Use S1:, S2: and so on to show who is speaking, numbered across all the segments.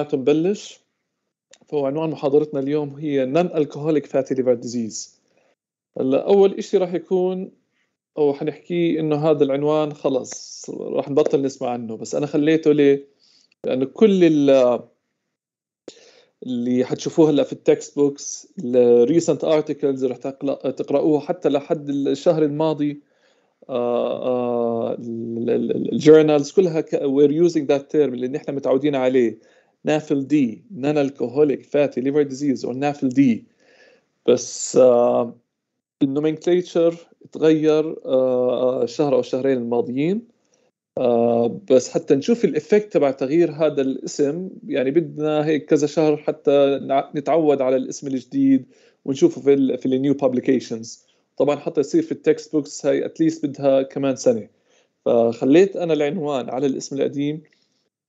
S1: نبلش. فهو عنوان محاضرتنا اليوم هي Non-Alcoholic Fatty Liver Disease. هلا أول إشي راح يكون أو حنحكيه إنه هذا العنوان خلص راح نبطل نسمع عنه، بس أنا خليته ليه؟ لأنه كل اللي حتشوفوه هلا في التكست بوكس، الريسنت ارتكلز راح تقرأوها حتى لحد الشهر الماضي. الجورنالز كلها we're using that term اللي نحن متعودين عليه، NAFLD Non-Alcoholic Fatty Liver Disease أو NAFLD. بس النومنكليتشر تغير شهر أو شهرين الماضيين، بس حتى نشوف الإفكت تبع تغيير هذا الاسم يعني بدنا هيك كذا شهر حتى نتعود على الاسم الجديد ونشوفه في النيو publications. طبعا حتى يصير في التكست بوكس هاي اتليست بدها كمان سنة، فخليت أنا العنوان على الاسم القديم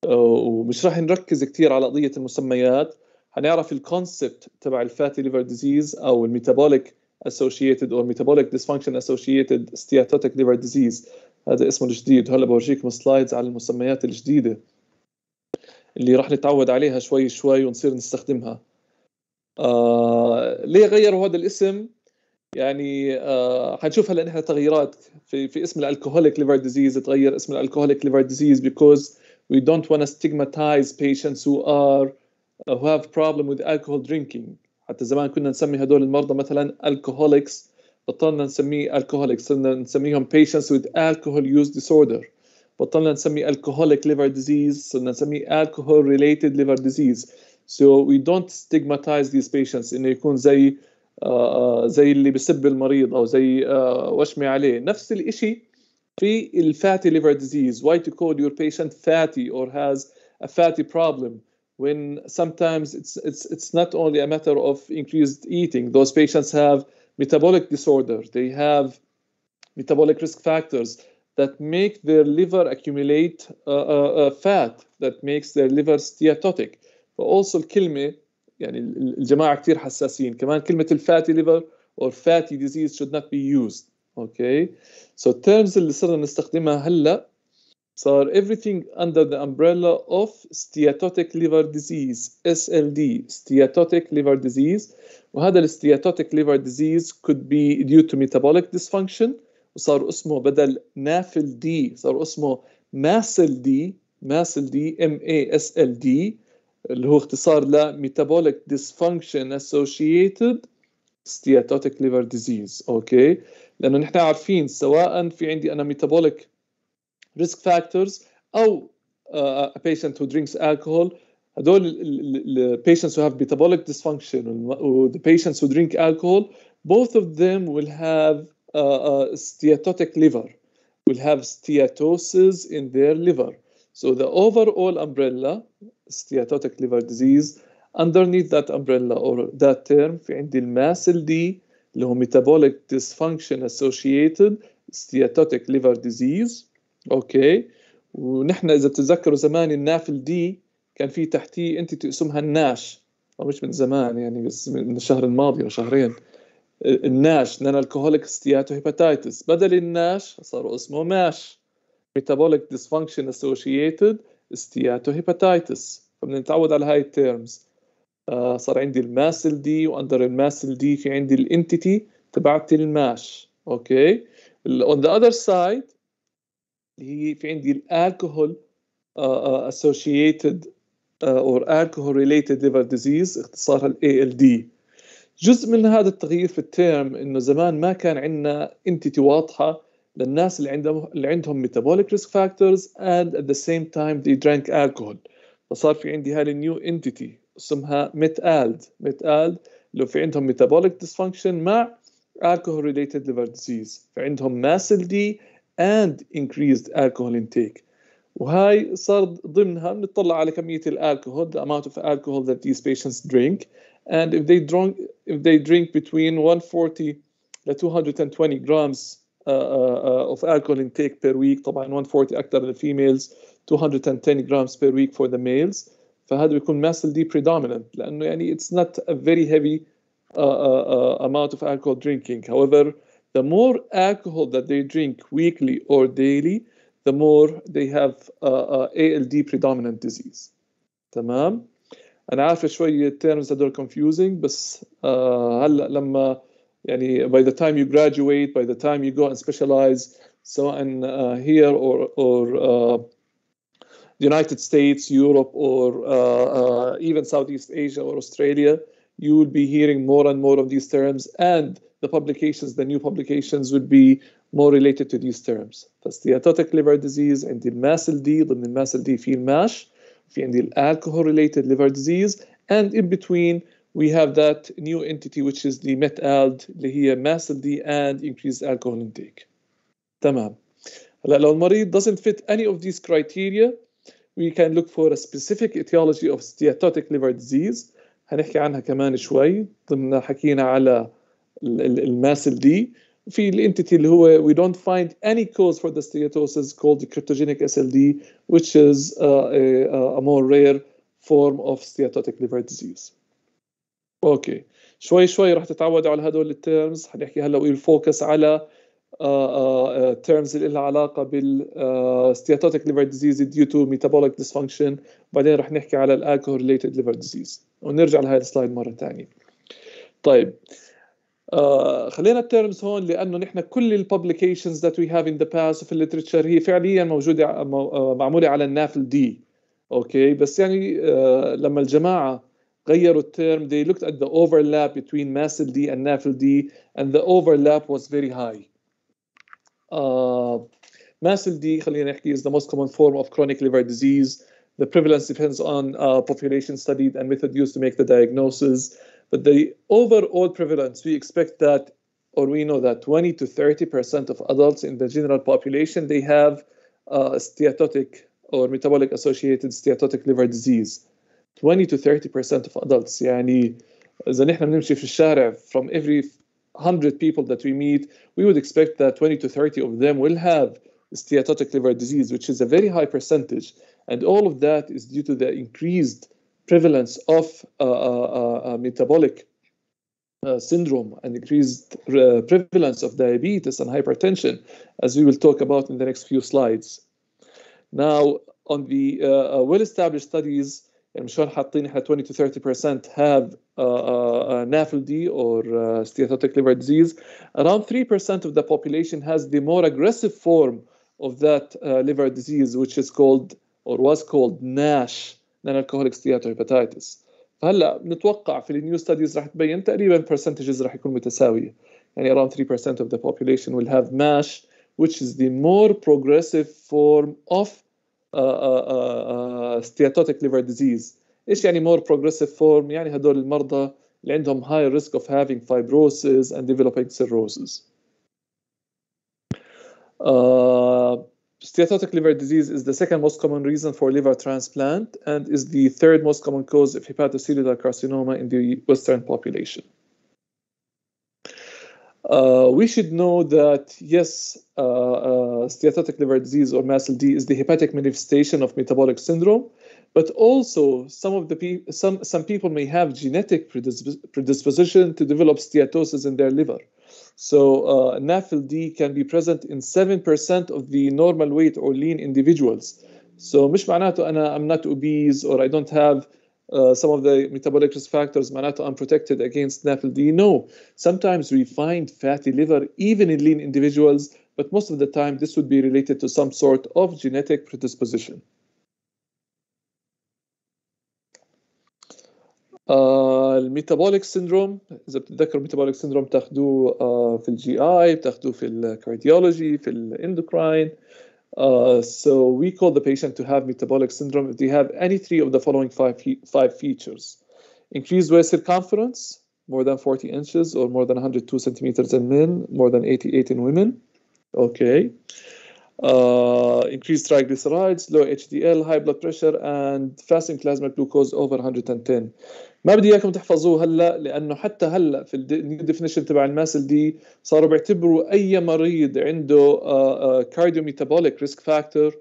S1: ومش راح نركز كتير على قضية المسميات. هنعرف الكونسبت تبع الفاتي ليفر ديزيز أو الميتابوليك associated أو metabolic dysfunction associated steatotic liver disease، هذا اسمه الجديد. هلا بورجيكم سلايدز على المسميات الجديدة اللي راح نتعود عليها شوي شوي ونصير نستخدمها. ليه غيروا هذا الاسم؟ يعني حنشوف هلا نحن تغييرات في اسم الالكوهوليك ليفر ديزيز. تغير اسم الالكوهوليك ليفر ديزيز because we don't want to stigmatize patients who have problem with alcohol drinking. حتى زمان كنا نسمي هدول المرضى مثلا alcoholics، بطلنا نسميه alcoholics، صرنا نسميهم patients with alcohol use disorder. بطلنا نسمي alcoholic liver disease، صرنا نسميه alcohol related liver disease. So we don't stigmatize these patients إنه يكون زي اللي بسب المريض أو زي وشمي عليه. نفس الإشي في الفاتي liver disease. Why to call your patient fatty or has a fatty problem when sometimes it's not only a matter of increased eating. Those patients have metabolic disorder. They have metabolic risk factors that make their liver accumulate fat that makes their liver steatotic. فالso الكلمة يعني الجماعة كتير حساسين كمان، كلمة الفاتي liver or fatty disease should not be used. Okay, so terms اللي صرنا نستخدمها هلا صار everything under the umbrella of steatotic liver disease SLD steatotic liver disease. وهذا الsteatotic liver disease could be due to metabolic dysfunction، وصار اسمه بدل NAFLD صار اسمه MASLD MASLD اللي هو اختصار ل metabolic dysfunction associated steatotic liver disease. اوكي، لانه نحن عارفين سواء في عندي انا metabolic risk factors أو a patient who drinks alcohol، هدول the patients who have metabolic dysfunction or the patients who drink alcohol, both of them will have steatotic liver, will have steatosis in their liver. So the overall umbrella steatotic liver disease, underneath that umbrella or that term في عندي الماسل دي اللي هو metabolic dysfunction associated steatotic liver disease. اوكي، ونحن اذا بتتذكروا زمان النافل دي كان في تحتيه انتي اسمها الناش، او مش من زمان يعني بس من الشهر الماضي او شهرين، الناش نون الكحوليك ستياتوهيباتيتس. بدل الناش صار اسمه ماش metabolic dysfunction associated steatohepatitis. فبدنا نتعود على هاي التيرمز. صار عندي الماسل دي واندر الماسل دي في عندي الانتيتي تبعت الماش. اوكي، on the other side هي في عندي الالكحول associated or alcohol related liver disease اختصارها ALD. جزء من هذا التغيير في التيرم انه زمان ما كان عندنا انتيتي واضحه للناس اللي عندهم metabolic risk factors and at the same time they drank alcohol. فصار في عندي هاي النيو انتيتي اسمها ميتالد لو في عندهم metabolic dysfunction مع alcohol related liver disease، فعندهم MASLD and increased alcohol intake. وهاي صار ضمنها بنطلع على كمية الالكحول the amount of alcohol that these patients drink, and if they drink between 140 to 220 grams of alcohol intake per week. طبعا 140 أكثر للفيميلز، 210 grams per week for the males. فهذا بيكون MASLD predominant لأنه يعني it's not a very heavy amount of alcohol drinking. However, the more alcohol that they drink weekly or daily, the more they have ALD predominant disease. تمام؟ انا عارف شوي التيرمز هدول confusing بس هلا لما يعني by the time you graduate, by the time you go and specialize سواء here or United States, Europe, or even Southeast Asia or Australia, you will be hearing more and more of these terms, and the publications, the new publications, would be more related to these terms. فsteatotic liver disease عندي الماسل دي، ضمن الماسل دي في الماش، في عندي alcohol related liver disease, and in between we have that new entity which is the MET-ALD اللي هي MASLD and increased alcohol intake. تمام. هلا لو المريض doesn't fit any of these criteria, we can look for a specific etiology of steatotic liver disease. هنحكي عنها كمان شوي ضمن حكينا على الماسل دي. في الانتيتي اللي هو we don't find any cause for the steatosis called the cryptogenic SLD, which is a more rare form of steatotic liver disease. اوكي شوي شوي راح تتعودوا على هدول التيرمز. هنحكي هلا we'll focus على terms اللي لها علاقة بال steatotic liver disease due to metabolic dysfunction. بعدين رح نحكي على ال alcohol related liver disease ونرجع لهاي السلايد مرة تانية. طيب خلينا التيرمز هون لأنه نحن كل ال publications that we have in the past في literature هي فعليا موجودة معمولة على النافل دي. اوكي بس يعني لما الجماعة غيروا التيرم they looked at the overlap between MASLD and NAFLD and the overlap was very high. MASLD خلينا نحكي is the most common form of chronic liver disease. The prevalence depends on population studied and method used to make the diagnosis. But the overall prevalence, we expect that, or we know that 20 to 30% of adults in the general population, they have steatotic or metabolic associated steatotic liver disease. 20 to 30% of adults. يعني إذا نحن بنمشي في الشارع from every 100 people that we meet, we would expect that 20 to 30 of them will have steatotic liver disease, which is a very high percentage. And all of that is due to the increased prevalence of metabolic syndrome and increased prevalence of diabetes and hypertension, as we will talk about in the next few slides. Now, on the well-established studies, يعني مشان حاطين احنا 20 to 30% have NAFLD or steatotic liver disease. Around 3% of the population has the more aggressive form of that liver disease, which is called or was called NASH, non-alcoholic steatohepatitis. فهلا نتوقع في النيو ستاديز راح تبين تقريبا percentages راح يكون متساويه. يعني around 3% of the population will have MASH, which is the more progressive form of steatotic liver disease. إيش يعني more progressive form؟ يعني هدول المرضى اللي عندهم high risk of having fibrosis and developing cirrhosis. Steatotic liver disease is the second most common reason for liver transplant and is the third most common cause of hepatocellular carcinoma in the Western population. We should know that, yes, steatotic liver disease or MASLD is the hepatic manifestation of metabolic syndrome, but also some people may have genetic predisposition to develop steatosis in their liver. So NAFLD can be present in 7% of the normal weight or lean individuals. So مش معناته أنا I'm not obese or I don't have some of the metabolic risk factors معناته I'm protected against NAFLD. No, sometimes we find fatty liver even in lean individuals, but most of the time this would be related to some sort of genetic predisposition. الميتابوليك سيندروم إذا بتتذكروا الميتابوليك سيندروم بتاخدوه في الجي اي، بتاخدوه في الكارديولوجي، في الاندوكراين. So we call the patient to have metabolic syndrome if they have any three of the following five features. Increased waist circumference, more than 40 inches or more than 102 centimeters in men, more than 88 in women. Okay. Increased triglycerides, low HDL, high blood pressure, and fasting plasma glucose over 110. ما بدي اياكم تحفظوه هلا لانه حتى هلا في النيو ديفينيشن تبع الماسل دي صاروا بيعتبروا اي مريض عنده cardiometabolic risk factor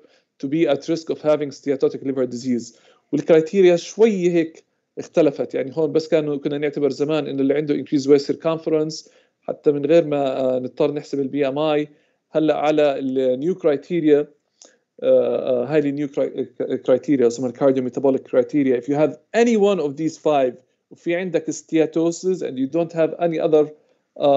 S1: to be at risk of having steatotic liver disease. والكرايتيريا شوي هيك اختلفت. يعني هون بس كنا نعتبر زمان انه اللي عنده increased waist circumference حتى من غير ما نضطر نحسب البي ام اي. هلا على النيو كرايتيريا highly new criteria, اسمها cardiometabolic criteria. If you have any one of these 5 وفي عندك steatosis and you don't have any other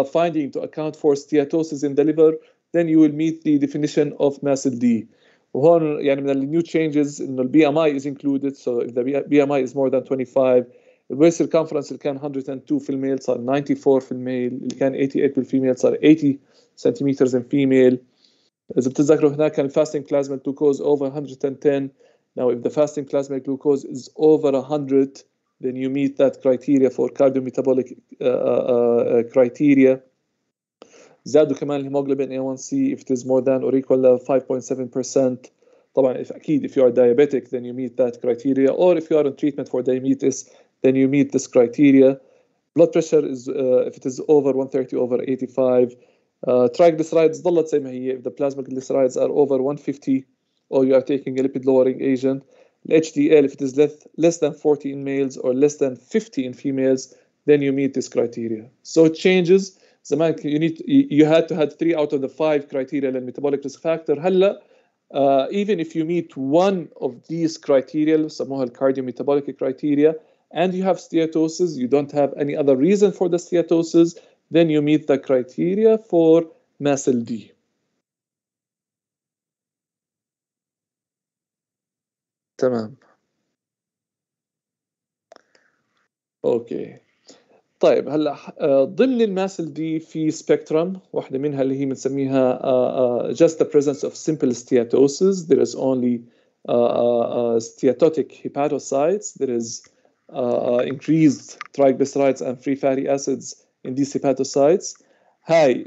S1: finding to account for steatosis in the liver, then you will meet the definition of MASLD. وهون يعني من النيو changes انه ال BMI is included, so if the BMI is more than 25, الويست circumference اللي كان 102 في الميل صار 94 في الميل، اللي كان 88 بالفيميل صار 80 سنتيمتر in female. إذا بتتذكروا هناك كان fasting plasma glucose over 110. Now if the fasting plasma glucose is over 100, then you meet that criteria for cardiometabolic criteria. زادوا كمان الهيموجلوبين A1C if it is more than or equal to 5.7%. طبعا if you are diabetic, then you meet that criteria, or if you are on treatment for diabetes, then you meet this criteria. Blood pressure is if it is over 130 over 85. Triglycerides ضلت زي ما هي if the plasma glycerides are over 150 or you are taking a lipid lowering agent. HDL if it is less than 40 in males or less than 50 in females, then you meet this criteria. So it changes. زمان you had to have 3 out of the 5 criteria للmetabolic risk factor. هلا even if you meet one of these criteria, سموها cardiometabolic criteria, and you have steatosis, you don't have any other reason for the steatosis, then you meet the criteria for MASLD. تمام. اوكي. طيب هلا ضمن الماسل دي في سبيكترم، واحدة منها اللي هي بنسميها just the presence of simple steatosis. There is only steatotic hepatocytes. There is increased triglycerides and free fatty acids in these hepatocytes. هاي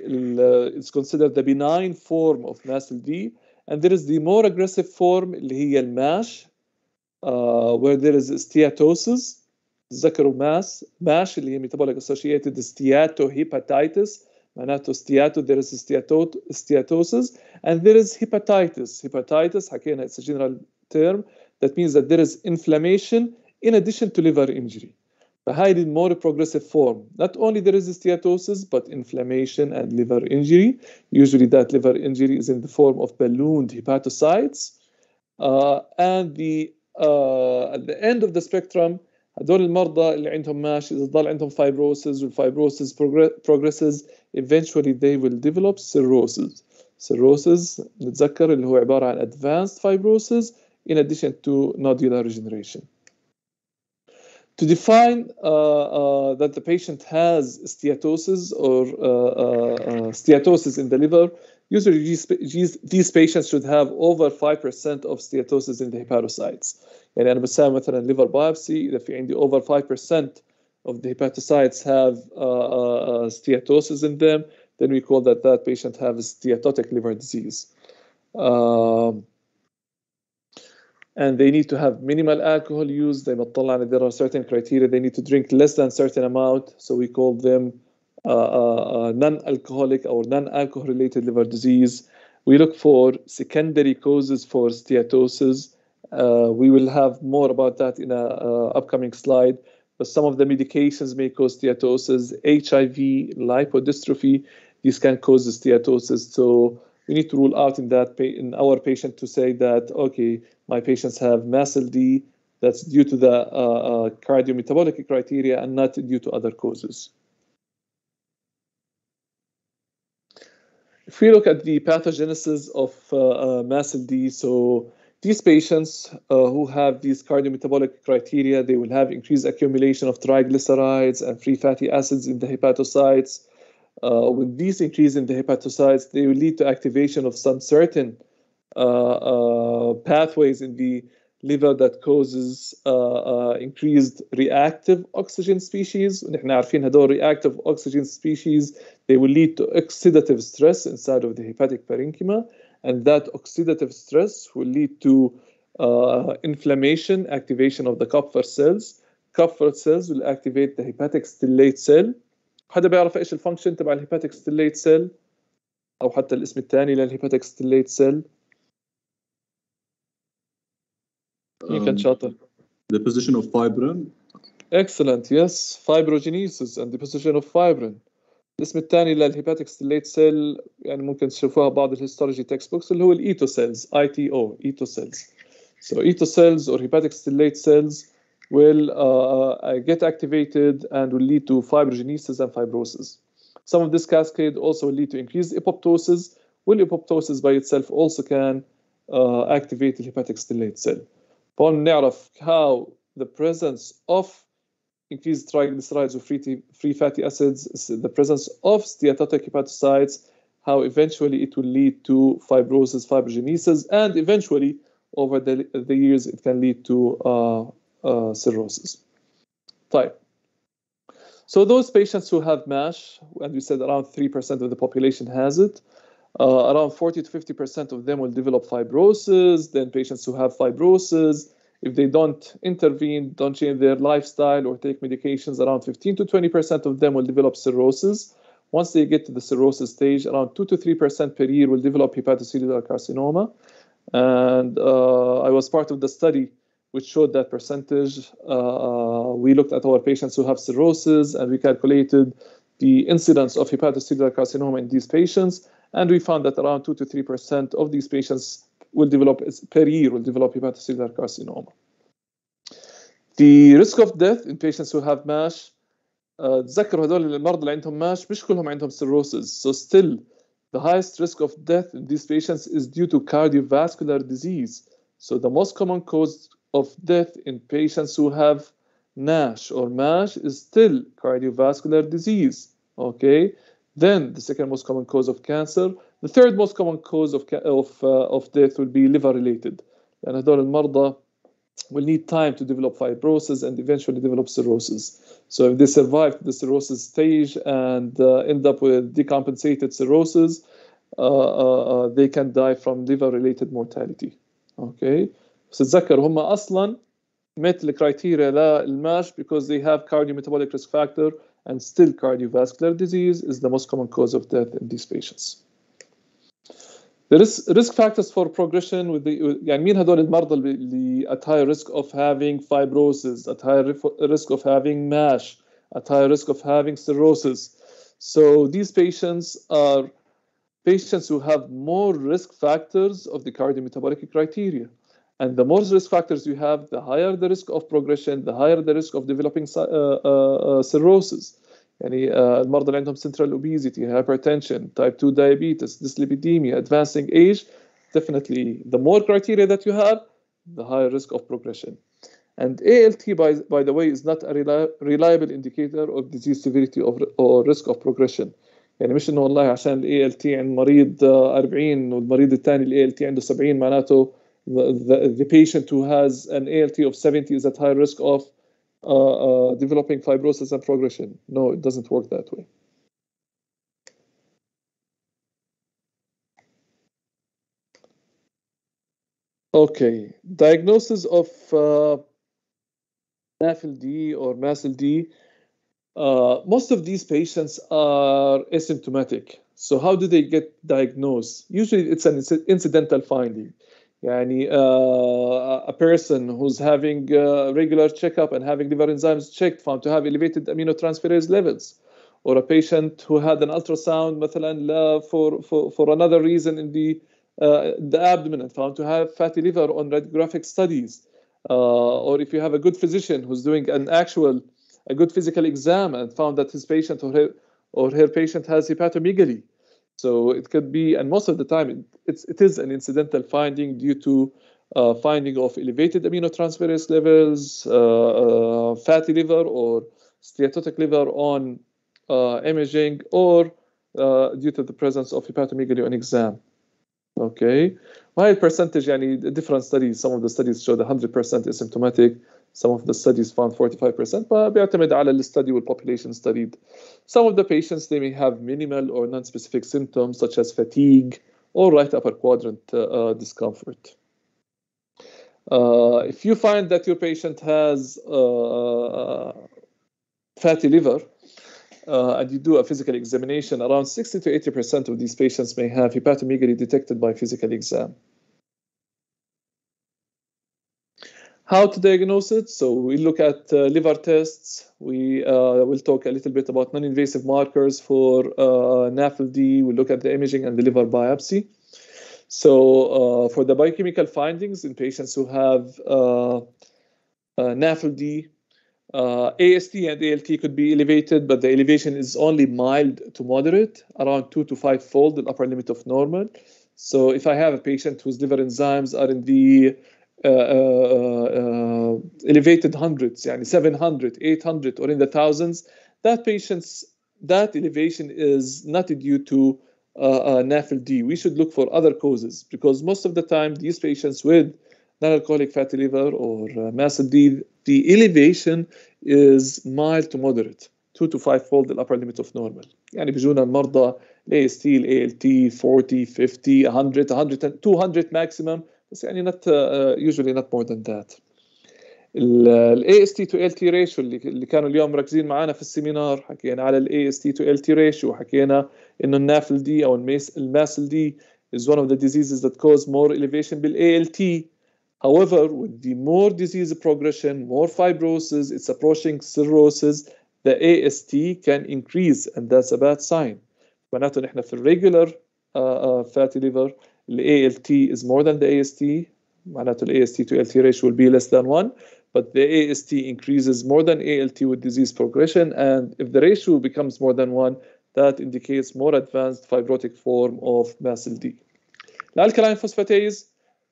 S1: it's considered the benign form of MASLD, and there is the more aggressive form اللي هي الماش where there is steatosis. ذكروا MASH اللي هي metabolic associated steatohepatitis. معناته there is steatosis and there is hepatitis. Hepatitis حكينا it's a general term that means that there is inflammation in addition to liver injury. فهاي the more progressive form. Not only there is steatosis but inflammation and liver injury. Usually that liver injury is in the form of ballooned hepatocytes. And at the end of the spectrum هدول المرضى اللي عندهم MASH إذا ضل عندهم fibrosis والfibrosis progresses, eventually they will develop cirrhosis. Cirrhosis نتذكر اللي هو عبارة عن advanced fibrosis in addition to nodular regeneration. To define that the patient has steatosis or steatosis in the liver, usually these patients should have over 5% of steatosis in the hepatocytes. يعني أنا بساوي مثلا liver biopsy إذا في عندي over 5% of the hepatocytes have steatosis in them, then we call that patient have steatotic liver disease. And they need to have minimal alcohol use. They there are certain criteria. They need to drink less than certain amount. So we call them non-alcoholic or non-alcohol related liver disease. We look for secondary causes for steatosis. We will have more about that in an upcoming slide. But some of the medications may cause steatosis. HIV, lipodystrophy, these can cause steatosis. So we need to rule out in our patient to say that, okay, my patients have MASLD, that's due to the cardiometabolic criteria and not due to other causes. If we look at the pathogenesis of MASLD, so these patients who have these cardiometabolic criteria, they will have increased accumulation of triglycerides and free fatty acids in the hepatocytes. With these increase in the hepatocytes, they will lead to activation of some certain pathways in the liver that causes increased reactive oxygen species. ونحن عارفين هدول reactive oxygen species, they will lead to oxidative stress inside of the hepatic parenchyma, and that oxidative stress will lead to inflammation, activation of the Kupffer cells. Kupffer cells will activate the hepatic stellate cell. حدا بيعرف ايش الفانكشن تبع الهيباتيك ستيليت سيل او حتى الاسم الثاني للهيباتيك ستيليت سيل؟ كان شاطر.
S2: Deposition of fibrin.
S1: Excellent, yes, fibrogenesis and deposition of fibrin. الاسم الثاني للهيباتيك ستيليت سيل يعني ممكن تشوفوها بعض الهيستولوجي تكست بوكس اللي هو الايتو سيلز ITO eto cells. So eto cells or hepatic stellate cells will get activated and will lead to fibrogenesis and fibrosis. Some of this cascade also will lead to increased apoptosis. Well, apoptosis by itself also can activate the hepatic stellate cell. فهون نعرف how the presence of increased triglycerides or free fatty acids, the presence of steatotic hepatocytes, how eventually it will lead to fibrosis, fibrogenesis, and eventually over the years it can lead to cirrhosis. Type. So those patients who have MASH, and we said around 3% of the population has it, around 40 to 50% of them will develop fibrosis. Then patients who have fibrosis, if they don't intervene, don't change their lifestyle or take medications, around 15 to 20% of them will develop cirrhosis. Once they get to the cirrhosis stage, around 2 to 3% per year will develop hepatocellular carcinoma. And I was part of the study which showed that percentage. We looked at our patients who have cirrhosis and we calculated the incidence of hepatocellular carcinoma in these patients. And we found that around 2 to 3% of these patients will develop per year will develop hepatocellular carcinoma. The risk of death in patients who have MASH, تذكروا هذول المرضى اللي عندهم MASH مش كلهم عندهم cirrhosis. So still the highest risk of death in these patients is due to cardiovascular disease. So the most common cause of death in patients who have NASH or MASH is still cardiovascular disease. Okay. Then the second most common cause of cancer. The third most common cause of death will be liver related. And هذول المرضى will need time to develop fibrosis and eventually develop cirrhosis. So if they survive the cirrhosis stage and end up with decompensated cirrhosis, they can die from liver related mortality. Okay. بس تذكر هم أصلا met the criteria للMASH because they have cardiometabolic risk factor and still cardiovascular disease is the most common cause of death in these patients. The risk factors for progression with the يعني مين هدول المرضى اللي at high risk of having fibrosis, at high risk of having MASH, at high risk of having cirrhosis. So these patients are patients who have more risk factors of the cardiometabolic criteria. And the more risk factors you have, the higher the risk of progression, the higher the risk of developing cirrhosis. يعني المرضى اللي عندهم central obesity, hypertension, type 2 diabetes, dyslipidemia, advancing age, definitely the more criteria that you have, the higher risk of progression. And ALT, by the way, is not a reliable indicator of disease severity or risk of progression. يعني مش إنه والله عشان ال ALT عند مريض 40 والمريض الثاني ال ALT عنده 70 معناته the patient who has an ALT of 70 is at high risk of developing fibrosis and progression. No, it doesn't work that way. Okay, diagnosis of NAFLD or MASLD. Most of these patients are asymptomatic. So how do they get diagnosed? Usually it's an incidental finding. يعني a person who's having a regular checkup and having liver enzymes checked found to have elevated aminotransferase levels, or a patient who had an ultrasound مثلا for another reason in the abdomen and found to have fatty liver on radiographic studies, or if you have a good physician who's doing a good physical exam and found that his patient or her patient has hepatomegaly. So it could be, and most of the time it is an incidental finding due to finding of elevated aminotransferase levels, fatty liver or steatotic liver on imaging, or due to the presence of hepatomegaly on exam. Okay, high percentage, يعني different studies. Some of the studies showed 100% asymptomatic. Some of the studies found 45%, but بيعتمد على الstudy والpopulation studied. Some of the patients, they may have minimal or non-specific symptoms such as fatigue or right upper quadrant discomfort. If you find that your patient has fatty liver and you do a physical examination, around 60 to 80% of these patients may have hepatomegaly detected by physical exam. How to diagnose it? So we look at liver tests. We will talk a little bit about non-invasive markers for NAFLD. We look at the imaging and the liver biopsy. So for the biochemical findings in patients who have NAFLD, AST and ALT could be elevated, but the elevation is only mild to moderate, around 2 to 5-fold the upper limit of normal. So if I have a patient whose liver enzymes are in the elevated hundreds, yani 700, 800, or in the thousands, that elevation is not due to NAFLD. We should look for other causes, because most of the time these patients with non-alcoholic fatty liver or MASLD, the elevation is mild to moderate, 2 to 5-fold the upper limit of normal. يعني بيجونا المرضى AST, ALT 40, 50, 100, 100, 200 maximum, بس يعني not usually not more than that. ال AST to LT ratio اللي كانوا اليوم مركزين معنا في السيمينار، حكينا على ال AST to LT ratio، وحكينا إنه النافل دي أو الماسل دي is one of the diseases that cause more elevation بال ALT. However, with the more disease progression, more fibrosis, it's approaching cirrhosis, the AST can increase, and that's a bad sign. معناته نحن في regular fatty liver, the ALT is more than the AST. معناته the AST to LT ratio will be less than 1, but the AST increases more than ALT with disease progression, and if the ratio becomes more than 1, that indicates more advanced fibrotic form of MASLD. The alkaline phosphatase,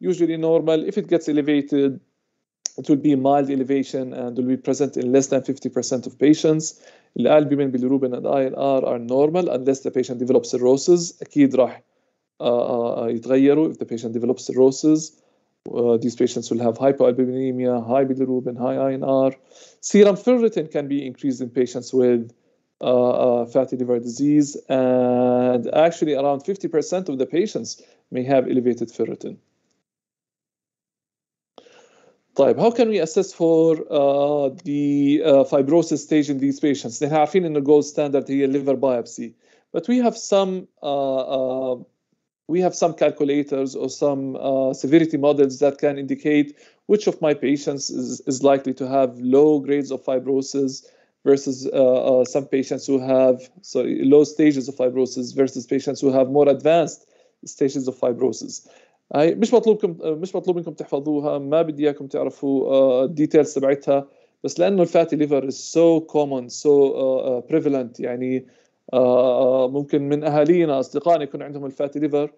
S1: usually normal. If it gets elevated, it will be mild elevation and will be present in less than 50% of patients. الالبومين, bilirubin, and INR are normal unless the patient develops cirrhosis. أكيد راح يتغيروا if the patient develops cirrhosis. These patients will have hypoalbuminemia, high bilirubin, high INR. Serum ferritin can be increased in patients with fatty liver disease, and actually around 50% of the patients may have elevated ferritin. طيب, how can we assess for the fibrosis stage in these patients? نحن عارفين إنه gold standard هي liver biopsy, but we have some calculators or some severity models that can indicate which of my patients is likely to have low grades of fibrosis versus some patients who have low stages of fibrosis versus patients who have more advanced stages of fibrosis. هاي مش مطلوب منكم تحفظوها، ما بدي اياكم تعرفوا الديتيلز تبعتها، بس لانه الفاتي ليفر is so common, so prevalent. يعني ممكن من اهالينا اصدقائنا يكون عندهم الفاتي ليفر.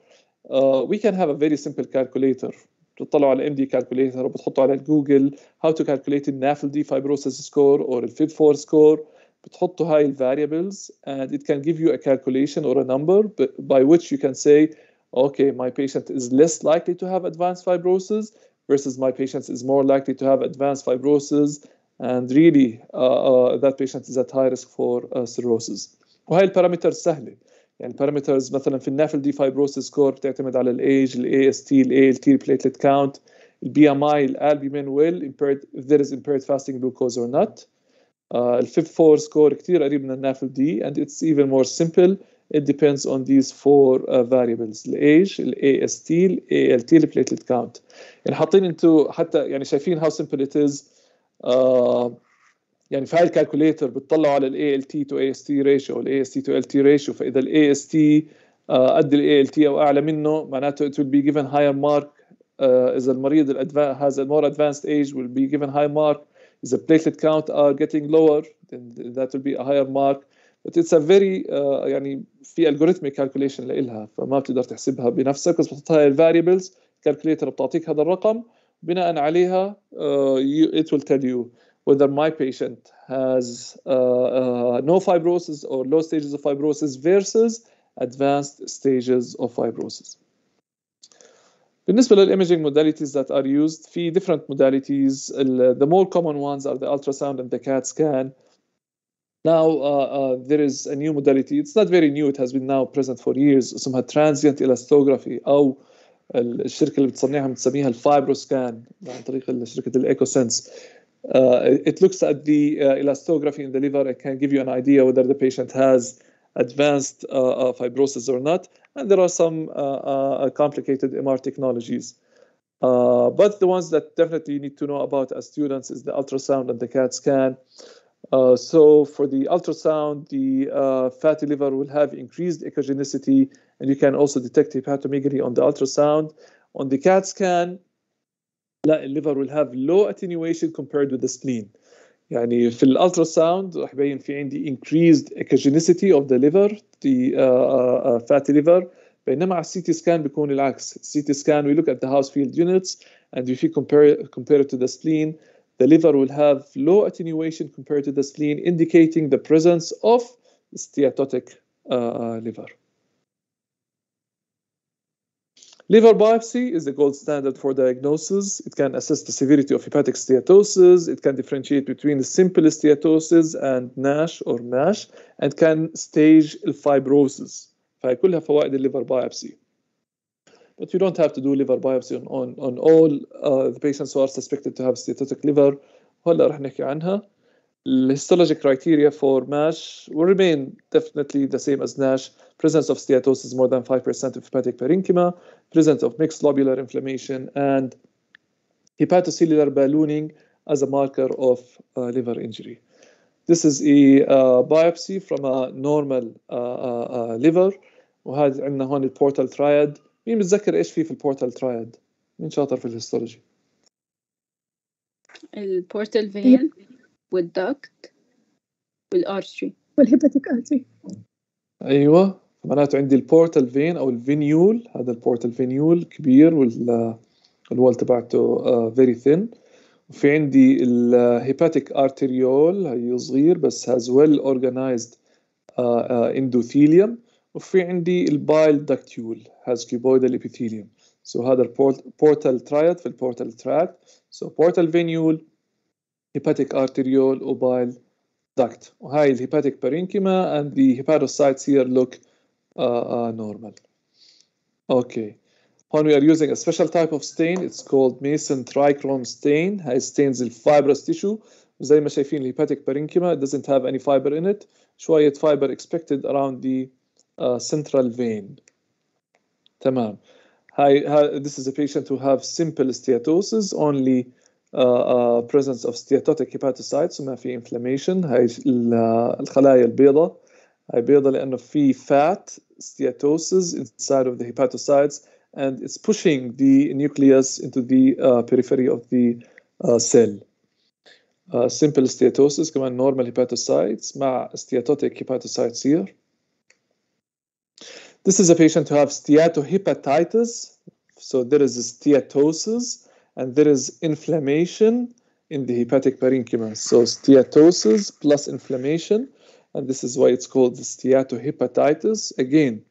S1: We can have a very simple calculator. بتطلعوا على MD calculator وبتحطوا على جوجل how to calculate the NAFLD fibrosis score or the FIB4 score. بتحطوا هاي ال variables and it can give you a calculation or a number by which you can say, okay, my patient is less likely to have advanced fibrosis versus my patient is more likely to have advanced fibrosis, and really that patient is at high risk for cirrhosis. وهي البارامترز سهلة. يعني البارامترز مثلا في النافل دي fibrosis score بتعتمد على الايج, AST, ALT, platelet count, BMI, الالبومين, impaired if there is impaired fasting glucose or not. FIB4 score كتير قريب من النافل دي, and it's even more simple. It depends on these 4 variables: الage, AST, ALT, platelet count. يعني حاطين انتو حتى يعني شايفين how simple it is. يعني في هاي الكالكوليتر بتطلعوا على ال ALT to AST ratio وال AST to LT ratio. فإذا ال AST قد ال ALT أو أعلى منه معناته it will be given higher mark. إذا المريض has a more advanced age will be given high mark. إذا platelet count are getting lower then that will be a higher mark. But it's a very يعني في algorithmic calculation لإلها, فما بتقدر تحسبها بنفسك, بس بتحط هاي الفاريبلز. الكالكوليتر بتعطيك هذا الرقم, بناء عليها it will tell you whether my patient has no fibrosis or low stages of fibrosis versus advanced stages of fibrosis. بالنسبة للimaging modalities that are used, في different modalities. The more common ones are the ultrasound and the CAT scan. Now there is a new modality. It's not very new. It has been now present for years. اسمها transient elastography, أو الشركة اللي بتسميها الفايبروسكان عن طريق شركة الإيكوسنس. It looks at the elastography in the liver and can give you an idea whether the patient has advanced fibrosis or not. And there are some complicated MR technologies. But the ones that definitely you need to know about as students is the ultrasound and the CAT scan. So for the ultrasound, the fatty liver will have increased echogenicity, and you can also detect hepatomegaly on the ultrasound. On the CAT scan, the liver will have low attenuation compared with the spleen. يعني في الالتراساوند راح يبين في عندي increased echogenicity of the liver, the fatty liver. بينما على السي تي سكان بيكون العكس. السي تي سكان we look at the Hounsfield units, and if you compare it to the spleen, the liver will have low attenuation compared to the spleen, indicating the presence of steatotic liver. Liver biopsy is the gold standard for diagnosis. It can assess the severity of hepatic steatosis. It can differentiate between the simple steatosis and NASH or MASH, and can stage fibrosis. فهي كلها فوائد الليفر biopsy. But you don't have to do liver biopsy on all the patients who are suspected to have steatotic liver. هلا رح نحكي عنها. The histologic criteria for MASH will remain definitely the same as NASH. Presence of steatosis more than 5% of hepatic parenchyma, presence of mixed lobular inflammation, and hepatocellular ballooning as a marker of liver injury. This is a biopsy from a normal liver. وهذا عندنا هون البورتال ترايد. مين بتذكر ايش في البورتال ترايد؟ مين شاطر في الهيستولوجي؟
S2: البورتال فين والدكت والارتري
S3: والهيباتيك ارتري.
S1: ايوه، معناته عندي البورتال فين او الفينيول. هذا البورتال فينيول كبير والوال تبعته فيري ثين. وفي عندي الهيباتيك ارتريول، هي صغير بس has well organized endothelium. وفي عندي البايل داكتيول has cuboidal epithelium. So هذا البورتال ترايد في البورتال تراكت. So portal venule, hepatic arteriole, or bile duct. وهاي الهيباتيك parenchyma, and the hepatocytes here look normal. Okay. When we are using a special type of stain, it's called Mason trichrome stain. هاي stains the fibrous tissue. زي ما شايفين الهيباتيك parenchyma, it doesn't have any fiber in it. شوية fiber expected around the central vein. تمام. This is a patient who have simple steatosis, only presence of steatotic hepatocytes وما في inflammation. هاي الخلايا البيضاء. هاي بيضاء لأنه في fat steatosis inside of the hepatocytes, and it's pushing the nucleus into the periphery of the cell. Simple steatosis كمان normal hepatocytes مع steatotic hepatocytes here. This is a patient who have steatohepatitis. So there is steatosis and there is inflammation in the hepatic parenchyma. So steatosis plus inflammation, and this is why it's called the steatohepatitis. Again,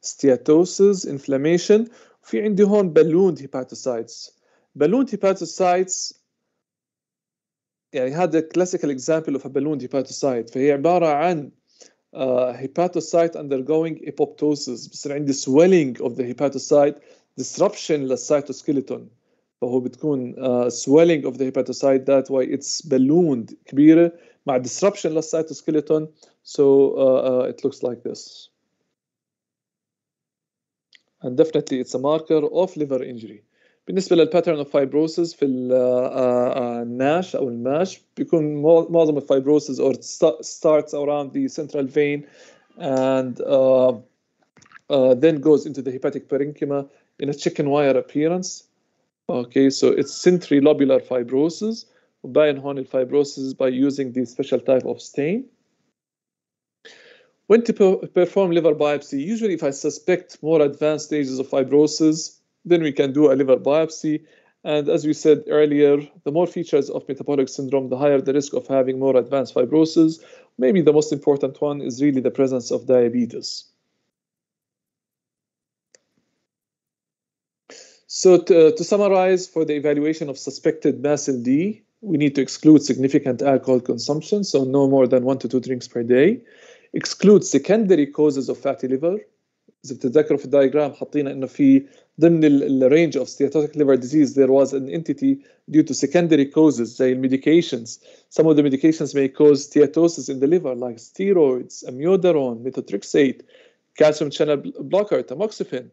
S1: steatosis, inflammation. في عندي هون ballooned hepatocytes. Ballooned hepatocytes يعني هذا classical example of a ballooned hepatocyte. فهي عبارة عن hepatocyte undergoing apoptosis. بصير عندي swelling of the hepatocyte, disruption للcytoskeleton. فهو بتكون swelling of the hepatocyte, that way it's ballooned كبيرة مع disruption للcytoskeleton. So it looks like this. And definitely it's a marker of liver injury. بالنسبة للpattern of fibrosis في الناش أو الماش بيكون معظم الفibrosis or starts around the central vein and then goes into the hepatic parenchyma in a chicken wire appearance. Okay, so it's centrilobular fibrosis. وباين هون الفibrosis by using the special type of stain. When to perform liver biopsy, usually if I suspect more advanced stages of fibrosis, then we can do a liver biopsy. And as we said earlier, the more features of metabolic syndrome, the higher the risk of having more advanced fibrosis. Maybe the most important one is really the presence of diabetes. So to summarize, for the evaluation of suspected MASLD, we need to exclude significant alcohol consumption, so no more than 1 to 2 drinks per day. Exclude secondary causes of fatty liver. إذا بتتذكروا في الدايجرام حطينا إنه في ضمن الرينج of steatotic liver disease there was an entity due to secondary causes زي medications. Some of the medications may cause steatosis in the liver like steroids, amiodarone, methotrexate, calcium channel blocker, tamoxifen.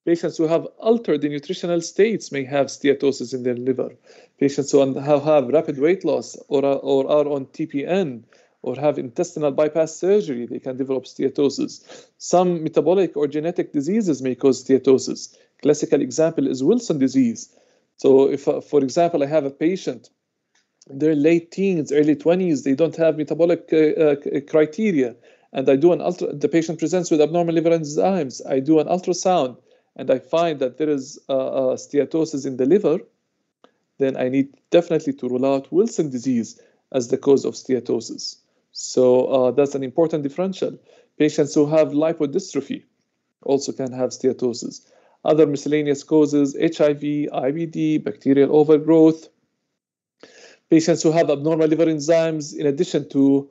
S1: Patients who have altered the nutritional states may have steatosis in their liver. Patients who have rapid weight loss or are on TPN or have intestinal bypass surgery, they can develop steatosis. Some metabolic or genetic diseases may cause steatosis. Classical example is Wilson disease. So if, for example, I have a patient in their late teens, early 20s, they don't have metabolic criteria, and I do the patient presents with abnormal liver enzymes, I do an ultrasound, and I find that there is steatosis in the liver, then I need definitely to rule out Wilson disease as the cause of steatosis. So that's an important differential. Patients who have lipodystrophy also can have steatosis. Other miscellaneous causes, HIV, IBD, bacterial overgrowth. Patients who have abnormal liver enzymes, in addition to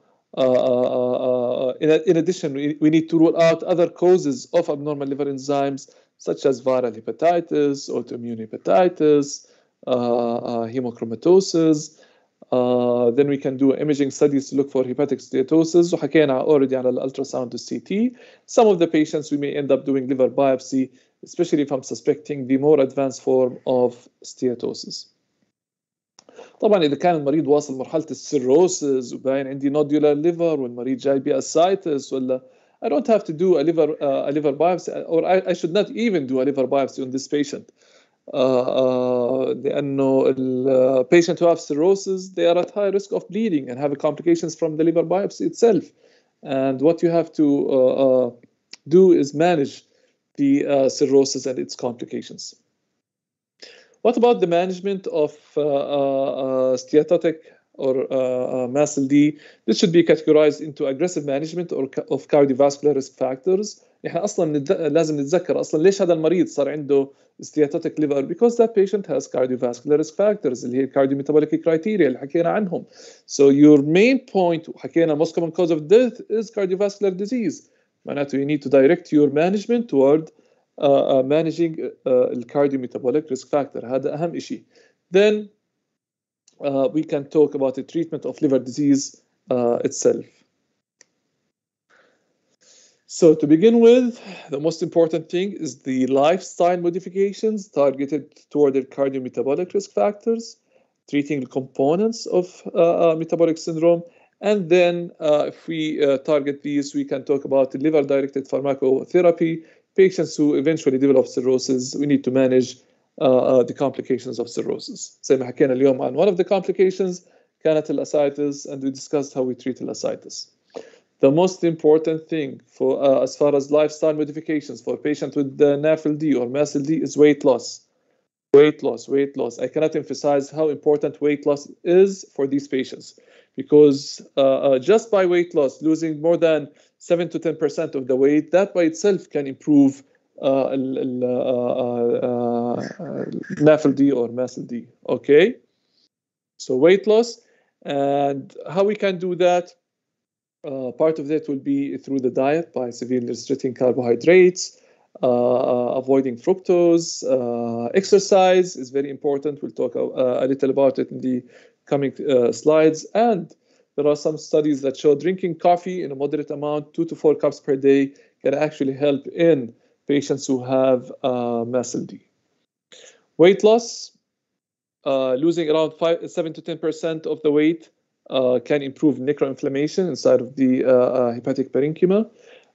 S1: we need to rule out other causes of abnormal liver enzymes, such as viral hepatitis, autoimmune hepatitis, hemochromatosis. Then we can do imaging studies to look for hepatic steatosis. وحكينا already على الالتراساوند والCT. Some of the patients we may end up doing liver biopsy, especially if I'm suspecting the more advanced form of steatosis. طبعا إذا كان المريض واصل مرحلة السيروسز وباين عندي nodular liver والمريض جاي بأسايتس ولا I don't have to do a liver biopsy, or I should not even do a liver biopsy on this patient. لأنه the patient who have cirrhosis, they are at high risk of bleeding and have complications from the liver biopsy itself. And what you have to do is manage the cirrhosis and its complications. What about the management of steatotic or MASLD? This should be categorized into aggressive management of cardiovascular risk factors. احنا اصلا لازم نتذكر اصلا ليش هذا المريض صار عنده steatotic liver, because that patient has cardiovascular risk factors اللي هي cardiometabolic criteria اللي حكينا عنهم. So your main point, حكينا most common cause of death is cardiovascular disease. معناته you need to direct your management toward managing cardiometabolic risk factor. هذا أهم شيء. Then we can talk about the treatment of liver disease itself. So to begin with, the most important thing is the lifestyle modifications targeted toward the cardiometabolic risk factors, treating the components of metabolic syndrome. And then if we target these, we can talk about the liver-directed pharmacotherapy. Patients who eventually develop cirrhosis, we need to manage the complications of cirrhosis. زي ما حكينا اليوم عن one of the complications كانت الاسcites, and we discussed how we treat الاسcites. The most important thing for as far as lifestyle modifications for patients with NAFLD or MASLD is weight loss. Weight loss, weight loss. I cannot emphasize how important weight loss is for these patients, because just by weight loss, losing more than 7 to 10% of the weight, that by itself can improve NAFLD or MASLD. Okay, so weight loss, and how we can do that. Part of that will be through the diet by severely restricting carbohydrates, avoiding fructose. Exercise is very important. We'll talk a little about it in the coming slides. And there are some studies that show drinking coffee in a moderate amount, 2 to 4 cups per day, can actually help in patients who have MASLD. Weight loss, losing around 7 to 10% of the weight can improve necroinflammation inside of the hepatic parenchyma.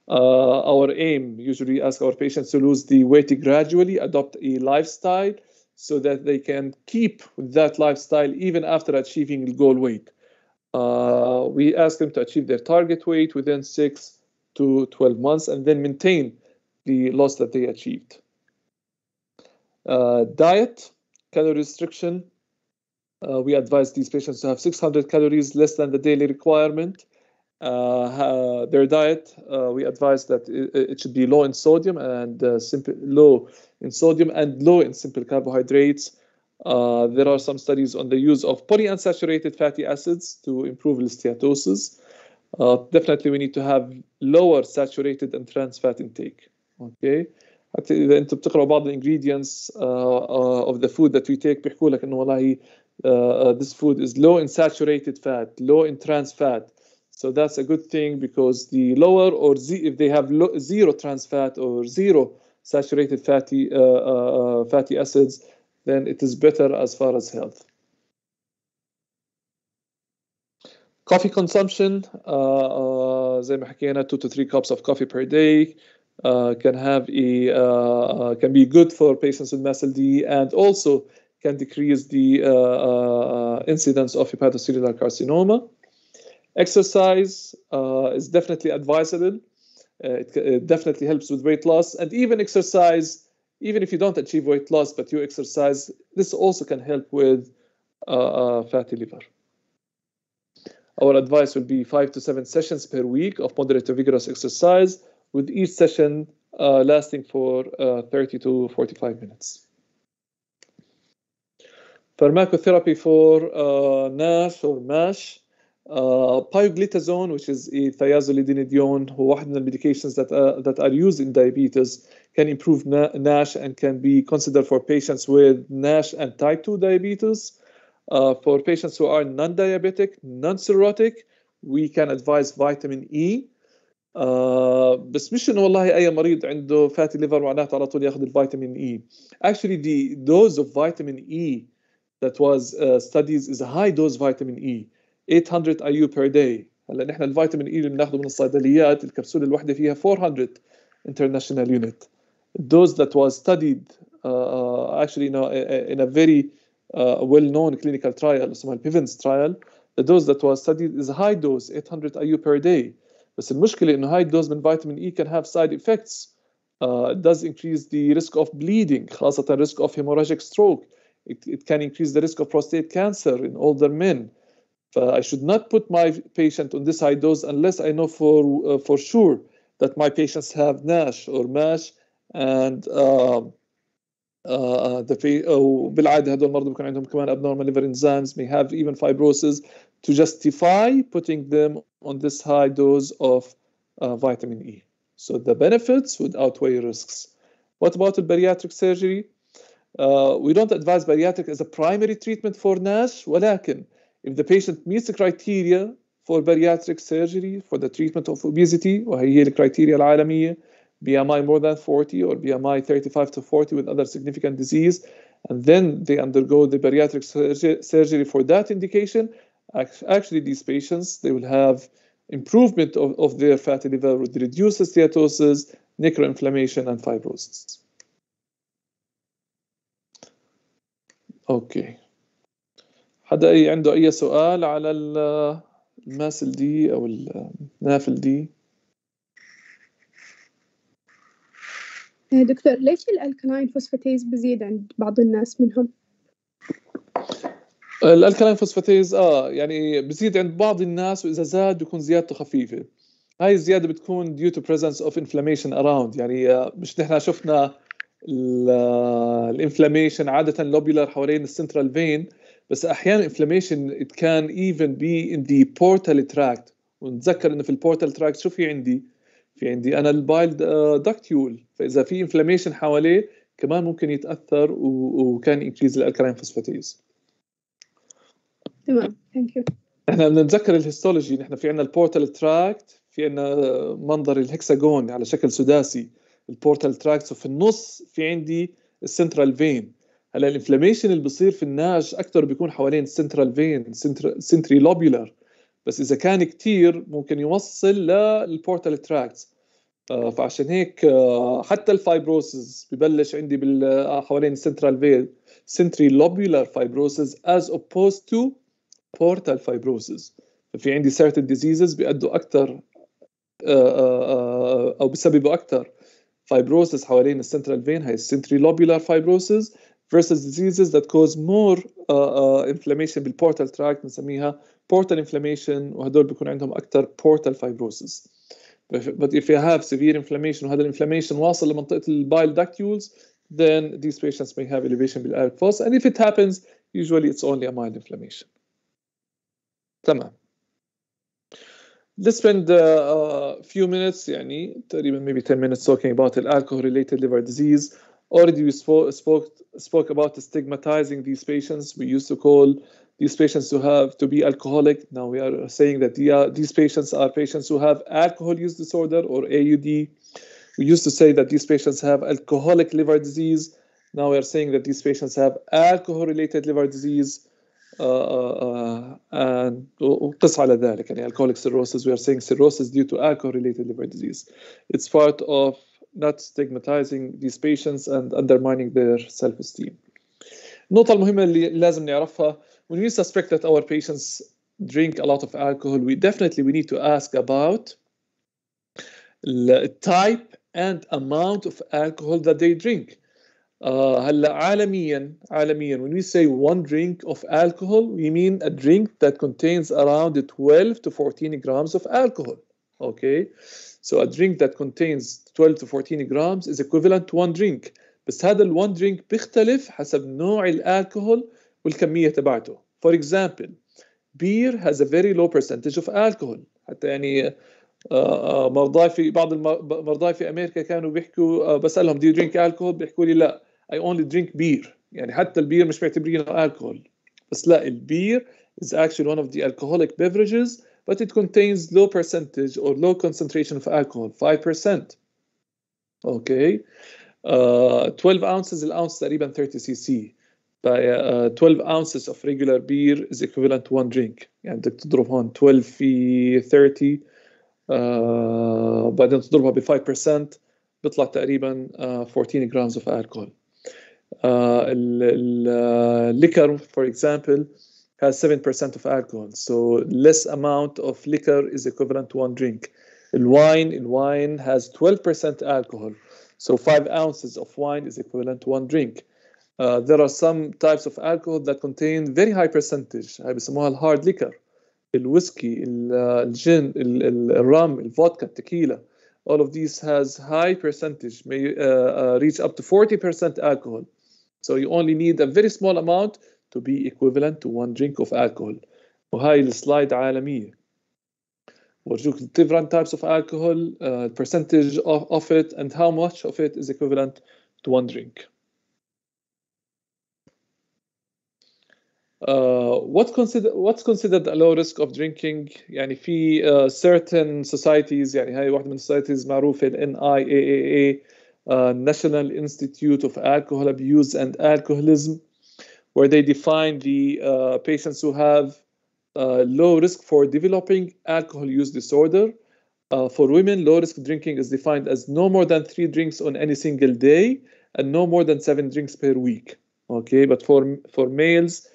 S1: Our aim, usually ask our patients to lose the weight gradually, adopt a lifestyle so that they can keep that lifestyle even after achieving the goal weight. We ask them to achieve their target weight within 6 to 12 months and then maintain the loss that they achieved. Diet, calorie restriction. We advise these patients to have 600 calories less than the daily requirement. Their diet, we advise that it should be low in sodium and low in simple carbohydrates. There are some studies on the use of polyunsaturated fatty acids to improve steatosis. Definitely, we need to have lower saturated and trans fat intake. Okay. حتى إذا أنتم بتقرأوا بعض ingredients of the food that we take بيحكوا لك إنه والله this food is low in saturated fat, low in trans fat. So that's a good thing, because the lower or if they have zero trans fat or zero saturated fatty acids, then it is better as far as health. Coffee consumption, زي ما حكينا 2 to 3 cups of coffee per day can be good for patients with MASLD, and also can decrease the incidence of hepatocellular carcinoma. Exercise is definitely advisable. It definitely helps with weight loss, and even exercise, even if you don't achieve weight loss but you exercise, this also can help with fatty liver. Our advice will be 5 to 7 sessions per week of moderate to vigorous exercise, with each session lasting for 30 to 45 minutes. Pharmacotherapy for NASH or MASH. Pioglitazone, which is a thiazolidinedione, واحد من medications that are used in diabetes, can improve NASH and can be considered for patients with NASH and type 2 diabetes. For patients who are non-diabetic, non-cirrhotic, we can advise vitamin E. بس مش انه والله اي مريض عنده fatty liver معناته على طول ياخذ الفيتامين E. Actually, the dose of vitamin E that was studied is a high dose vitamin E, 800 IU per day. هلا نحن الفيتامين E اللي بناخذه من الصيدليات الكبسولة الواحدة فيها 400 international unit. The dose that was studied actually in a very well-known clinical trial, اسمها Pivens trial, the dose that was studied is a high dose, 800 IU per day. بس المشكلة إنه high dose من vitamin E can have side effects. It does increase the risk of bleeding, خاصة risk of hemorrhagic stroke. It can increase the risk of prostate cancer in older men. I should not put my patient on this high dose unless I know for sure that my patients have NASH or MASH, and بالعادة هدول المرضى بيكون عندهم كمان abnormal liver enzymes, may have even fibrosis, to justify putting them on this high dose of vitamin E. So the benefits would outweigh risks. What about the bariatric surgery? We don't advise bariatric as a primary treatment for NASH, ولكن if the patient meets the criteria for bariatric surgery for the treatment of obesity, وهي هي الكرايتيريا العالمية, BMI more than 40 or BMI 35 to 40 with other significant disease, and then they undergo the bariatric surgery for that indication, actually these patients, they will have improvement of their fatty liver with reduced steatosis, necroinflammation, and fibrosis. Okay. حدا عنده أي سؤال على الماسل دي أو النافل دي؟
S3: دكتور ليش الألكالاين فوسفاتيز بزيد عند بعض الناس منهم؟
S1: الألكالاين فوسفاتيز يعني بزيد عند بعض الناس، وإذا زاد بيكون زيادته خفيفة. هاي الزيادة بتكون due to presence of inflammation around، يعني مش نحن شفنا الانفلاميشن عادة لوبيولار حوالين السنترال فين، بس أحيانا inflammation it can even be in the portal tract. ونتذكر إنه في البورتال تراكت شو في عندي أنا البايل داكتيول، فإذا في inflammation حواليه كمان ممكن يتأثر وكان increase الألكالاين فوسفاتيز.
S3: تمام، ثانك يو.
S1: احنا بنتذكر الهيستولوجي، نحن في عندنا البورتال تراكت، في عندنا منظر الهكساجون على شكل سداسي البورتال تراكت، وفي النص في عندي السنترال فين. هلا الانفلاميشن اللي بيصير في الناش اكثر بيكون حوالين السنترال فين، سنتري لوبيولار، بس اذا كان كتير ممكن يوصل للبورتال تراكت. فعشان هيك حتى الفايبروسز ببلش عندي حوالين السنترال فين، سنتري لوبيولار فايبروسز as opposed to portal fibrosis. ففي عندي certain diseases بيأدوا أكثر أو بسببوا أكثر fibrosis حوالين السنترال فين، هاي central lobular fibrosis versus diseases that cause more inflammation بالportal tract بنسميها portal inflammation، وهدول بيكون عندهم أكثر portal fibrosis. But if you have severe inflammation وهذا الانفلاميشن واصل لمنطقة البايل ductules, then these patients may have elevation بالalk phos, and if it happens, usually it's only a mild inflammation. تمام. Let's spend a few minutes, يعني تقريبا maybe 10 minutes talking about alcohol-related liver disease. Already we spoke about stigmatizing these patients. We used to call these patients to be alcoholic. Now we are saying that these patients are patients who have alcohol use disorder or AUD. We used to say that these patients have alcoholic liver disease. Now we are saying that these patients have alcohol-related liver disease. And قص على ذلك يعني alcoholic cirrhosis. We are saying cirrhosis due to alcohol-related liver disease. It's part of not stigmatizing these patients and undermining their self-esteem. النقطة المهمة اللي لازم نعرفها, when we suspect that our patients drink a lot of alcohol, we need to ask about the type and amount of alcohol that they drink. هلا عالميا when we say one drink of alcohol, we mean a drink that contains around 12 to 14 grams of alcohol. Okay, so a drink that contains 12 to 14 grams is equivalent to one drink. بس هذا ال one drink بيختلف حسب نوع الالكحول والكمية تبعته. For example, beer has a very low percentage of alcohol. حتى يعني مرضاي في بعض المرضاي في امريكا كانوا بيحكوا بسألهم do you drink alcohol, بيحكوا لي لا I only drink beer. يعني حتى البير مش معتبرينه alcohol. بس لا, البير is actually one of the alcoholic beverages, but it contains low percentage or low concentration of alcohol, 5%. Okay. 12 ounces, الاونس تقريبا 30 cc. 12 ounces of regular beer is equivalent to one drink. يعني بدك تضرب هون 12 في 30 بعدين تضربها ب 5% بيطلع تقريبا 14 grams of alcohol. Liquor, for example, has 7% of alcohol, so less amount of liquor is equivalent to one drink. Wine has 12% alcohol, so 5 ounces of wine is equivalent to one drink. There are some types of alcohol that contain very high percentage. هاي بسموها الهارد liquor. الويسكي, الجين, الرام, الفودكا, التكيلا. All of these has high percentage, may reach up to 40% alcohol. So you only need a very small amount to be equivalent to one drink of alcohol. وهاي السلايد عالمية. ورجوك different types of alcohol, percentage of it, and how much of it is equivalent to one drink. What's considered a low risk of drinking? يعني في certain societies, يعني هاي واحدة من societies معروفة ال NIAAA, National Institute of Alcohol Abuse and Alcoholism, where they define the patients who have low risk for developing alcohol use disorder. For women, low risk drinking is defined as no more than 3 drinks on any single day and no more than 7 drinks per week. Okay, but for males,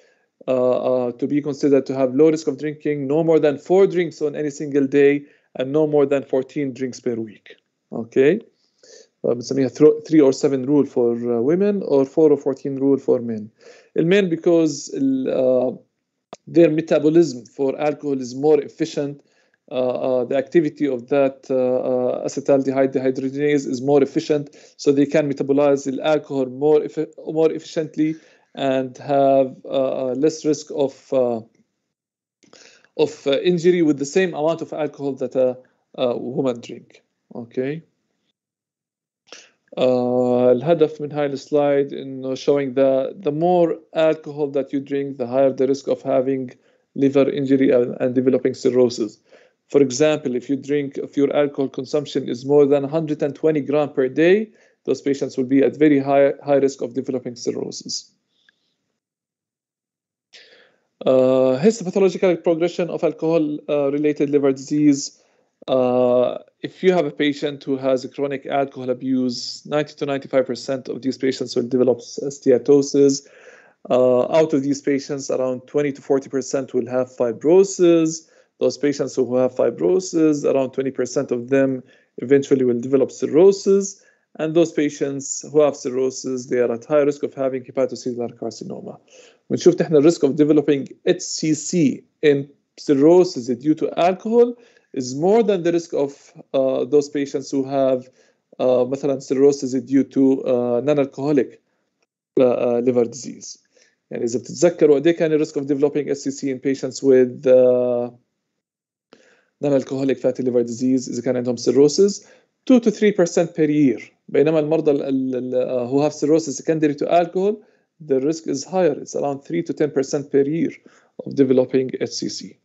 S1: to be considered to have low risk of drinking, no more than 4 drinks on any single day and no more than 14 drinks per week. Okay, بنسميها 3 or 7 rule for women or 4 or 14 rule for men. Men, because their metabolism for alcohol is more efficient, the activity of that acetaldehyde dehydrogenase is more efficient, so they can metabolize the alcohol more efficiently and have less risk of injury with the same amount of alcohol that a woman drink. Okay. الهدف من هاي السلايد إنه showing the more alcohol that you drink, the higher the risk of having liver injury and developing cirrhosis. For example, if your alcohol consumption is more than 120 grams per day, those patients will be at very high risk of developing cirrhosis. Histopathological progression of alcohol-related liver disease. If you have a patient who has a chronic alcohol abuse, 90 to 95% of these patients will develop steatosis. Out of these patients, around 20 to 40% will have fibrosis. Those patients who have fibrosis, around 20% of them eventually will develop cirrhosis. And those patients who have cirrhosis, they are at high risk of having hepatocellular carcinoma. بنشوف نحن risk of developing HCC in cirrhosis due to alcohol is more than the risk of those patients who have مثلا cirrhosis due to non-alcoholic liver disease. يعني إذا بتتذكروا قد إيه كان risk of developing HCC in patients with non-alcoholic fatty liver disease إذا كان عندهم cirrhosis 2 to 3% per year. بينما المرضى who have cirrhosis secondary to alcohol, the risk is higher. It's around 3 to 10% per year of developing HCC.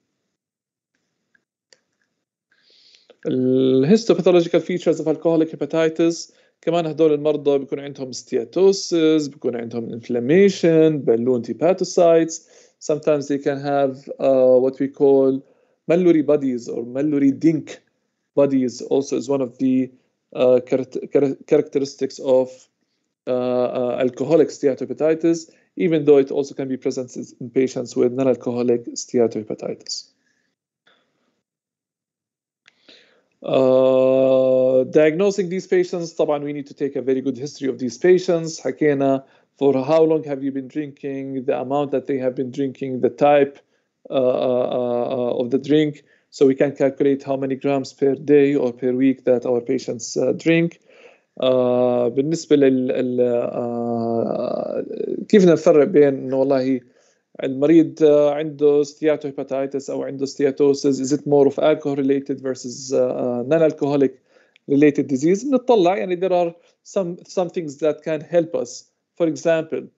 S1: الهيستوباثولوجيكال features of alcoholic hepatitis كمان هدول المرضى بيكون عندهم steatosis, بيكون عندهم inflammation, balloon hepatocytes. Sometimes they can have what we call Mallory bodies or Mallory Dink bodies. Also is one of the characteristics of alcoholic steatohepatitis, even though it also can be present in patients with non-alcoholic steatohepatitis. Diagnosing these patients, طبعا we need to take a very good history of these patients. حكينا for how long have you been drinking, the amount that they have been drinking, the type of the drink, so we can calculate how many grams per day or per week that our patients drink. بالنسبة كيف نفرق بين إنه والله المريض عنده steatohepatitis أو عنده steatosis, is it more of alcohol related versus non-alcoholic related disease? نطلع يعني there are some things that can help us. For example,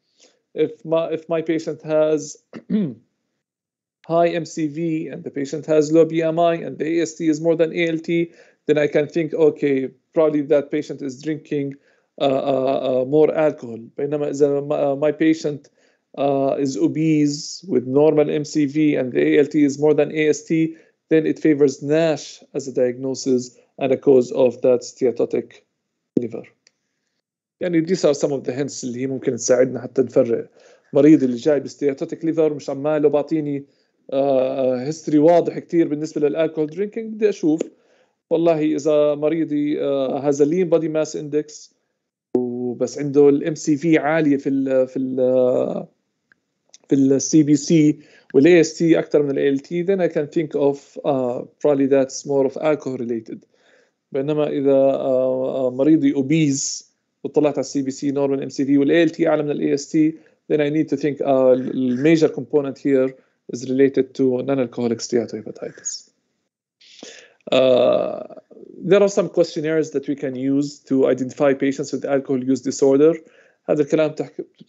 S1: if my patient has high MCV and the patient has low BMI and the AST is more than ALT, then I can think, okay, probably that patient is drinking more alcohol. بينما إذا my patient is obese with normal MCV and the ALT is more than AST, then it favors NASH as a diagnosis and a cause of that steatotic liver. يعني these are some of the hints اللي هي ممكن تساعدنا حتى نفرق مريض اللي جاي بستياتوتيك ليفر مش عماله بعطيني هيستوري واضح كتير بالنسبه للالكول درينكينج. بدي اشوف والله اذا مريضي has a lean body mass index وبس عنده الام سي في عاليه في السي بي سي والاي اس تي اكثر من ال تي, then I can think of probably that's more of alcohol related. بينما اذا مريضي obese وطلعت على السي بي سي نورمال ام سي في والاي ال تي اعلى من الاي اس تي, then I need to think the major component here is related to non-alcoholic steatohepatitis. There are some questionnaires that we can use to identify patients with alcohol use disorder. هذا الكلام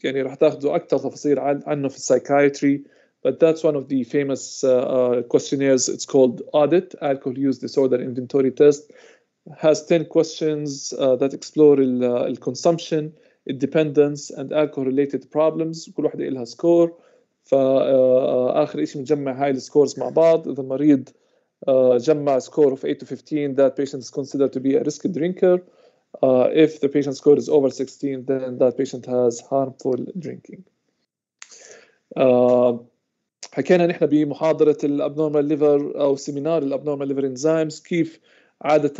S1: يعني راح تاخذوا أكثر تفاصيل عنه في psychiatry, but that's one of the famous questionnaires. It's called AUDIT, Alcohol Use Disorder Inventory Test. Has 10 questions that explore الconsumption, dependence and alcohol-related problems. كل واحدة لها سكور. فآخر شيء بنجمع هاي السكورز مع بعض. إذا المريض جمع score of 8 to 15, that patient is considered to be a risky drinker. If the patient score is over 16, then that patient has harmful drinking. حكينا نحن بمحاضرة الابنورمال ليفر أو سيمينار الابنورمال ليفر انزيمز كيف عادة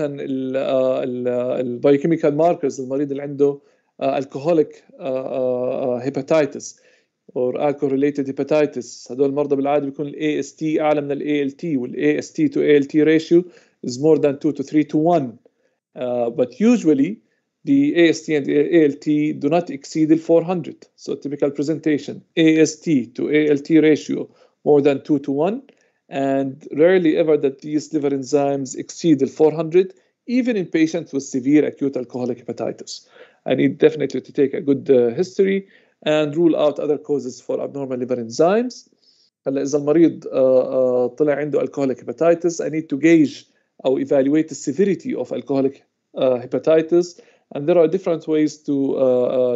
S1: البايوكيميكال ماركرز المريض اللي عنده alcoholic hepatitis or alcohol-related hepatitis, هدول المرضى بالعادة بيكون ال AST أعلى من ال ALT وال AST to ALT ratio is more than 2 to 3 to 1. But usually the AST and ALT do not exceed the 400. So typical presentation, AST to ALT ratio more than 2 to 1, and rarely ever that these liver enzymes exceed the 400, even in patients with severe acute alcoholic hepatitis. I need definitely to take a good history and rule out other causes for abnormal liver enzymes. هلا إذا المريض طلع عنده alcoholic hepatitis, I need to gauge أو evaluate the severity of alcoholic hepatitis, and there are different ways to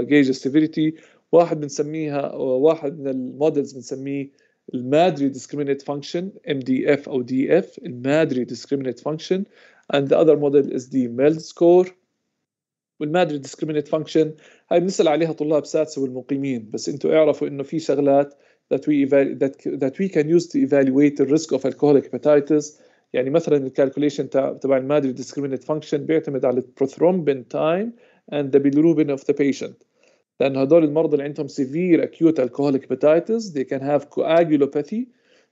S1: gauge the severity. واحد من المودلز بنسميه المادري discriminant function, MDF أو DF, المادري discriminant function, and the other model is the MELD score. والمادري discriminant function هاي بنسأل عليها طلاب سادسة والمقيمين, بس انتوا اعرفوا انه في شغلات that we can use to evaluate the risk of alcoholic hepatitis. يعني مثلا الكالكوليشن تبع المادري discriminant function بيعتمد على prothrombin time and the bilirubin of the patient. لأن هدول المرضى اللي عندهم severe acute alcoholic hepatitis, they can have coagulopathy,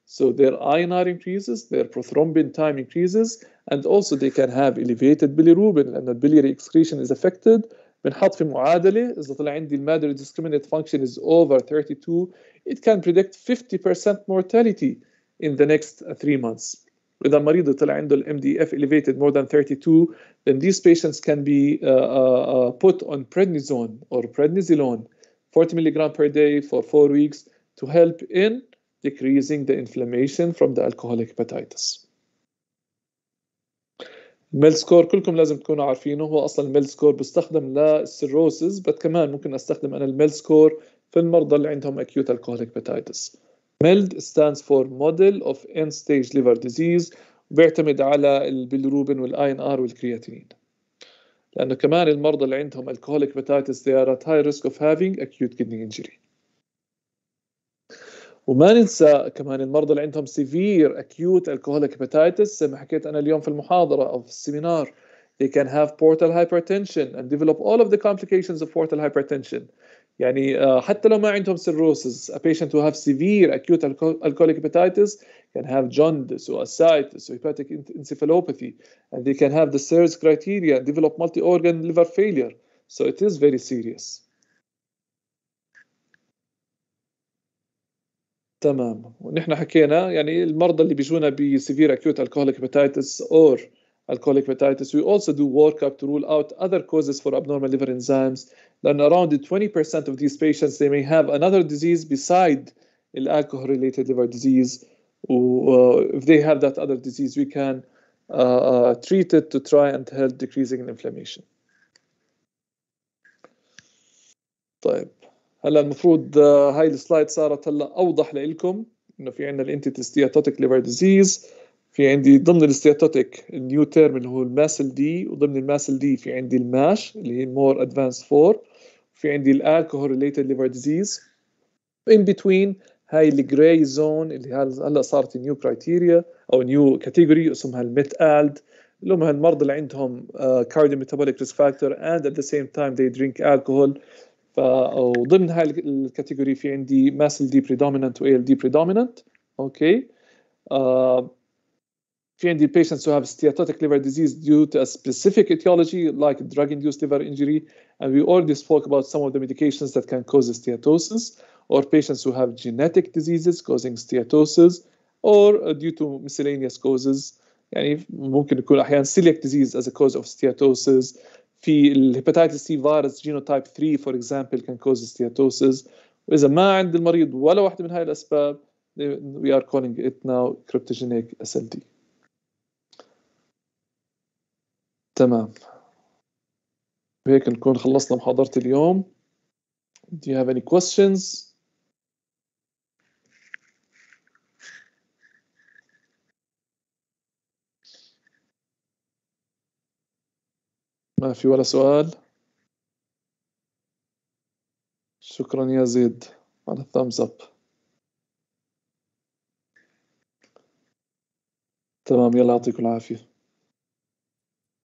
S1: so their INR increases, their prothrombin time increases, and also they can have elevated bilirubin لأن biliary excretion is affected. بنحط في معادلة إذا طلع عندي المادري discriminant function is over 32, it can predict 50% mortality in the next 3 months. إذا المريض طلع عنده ال MDF elevated more than 32, then these patients can be put on prednisone or prednisolone 40 milligram per day for 4 weeks to help in decreasing the inflammation from the alcoholic hepatitis. الميل سكور كلكم لازم تكونوا عارفينه، هو اصلا الميل سكور بيستخدم للسيروسز، بس كمان ممكن استخدم انا الميل سكور في المرضى اللي عندهم acute alcoholic hepatitis. MELD stands for Model of End Stage Liver Disease، وبيعتمد على البيلروبين والINR والكرياتينين، لأنه كمان المرضى اللي عندهم alcoholic hepatitis they are at high risk of having acute kidney injury. وما ننسى كمان المرضى اللي عندهم severe acute alcoholic hepatitis زي ما حكيت أنا اليوم في المحاضرة أو في السيمينار، they can have portal hypertension and develop all of the complications of portal hypertension. يعني حتى لو ما عندهم cirrhosis, a patient who have severe acute alcoholic hepatitis can have jaundice or ascites or hepatic encephalopathy, and they can have the SIRS criteria and develop multi-organ liver failure. So it is very serious. تمام. ونحن حكينا يعني المرضى اللي بيجونا ب severe acute alcoholic hepatitis or alcoholic hepatitis, we also do workup to rule out other causes for abnormal liver enzymes. Then around 20% of these patients, they may have another disease beside alcohol-related liver disease. If they have that other disease, we can treat it to try and help decreasing in inflammation. طيب هلا المفروض هاي السلايد صارت هلا اوضح لكم انه في عندنا الانتيتي ستياتوتيك ليفر ديزيز، في عندي ضمن الستياتوتيك النيو تيرم اللي هو الماسل دي، وضمن الماسل دي في عندي الماش اللي هي مور ادفانس 4، في عندي الالكوهول ريليتد ليفر ديزيز. in between هاي الجراي زون اللي هلا صارت نيو كرايتيريا او نيو كاتيجوري اسمها الميت الد، اللي هم المرضى اللي عندهم كارديو ميتابوليك ريسك فاكتور and at the same time they drink alcohol. وضمن هاي الكاتيجوري في عندي ماسل دي predominant و ALD predominant. اوكي في عندي patients who have steatotic liver disease due to a specific etiology like drug-induced liver injury, and we already spoke about some of the medications that can cause steatosis, or patients who have genetic diseases causing steatosis, or due to miscellaneous causes. يعني ممكن يكون أحيانا celiac disease as a cause of steatosis. في الهيباتيتس سي فيروس جينوتايب 3 for example can cause steatosis. وإذا ما عند المريض ولا واحدة من هاي الأسباب we are calling it now cryptogenic SLD. تمام، بهيك نكون خلصنا محاضرة اليوم. Do you have any questions? ما في ولا سؤال؟ شكرا يا زيد على الثامز اب. تمام، يلا يعطيكم العافية.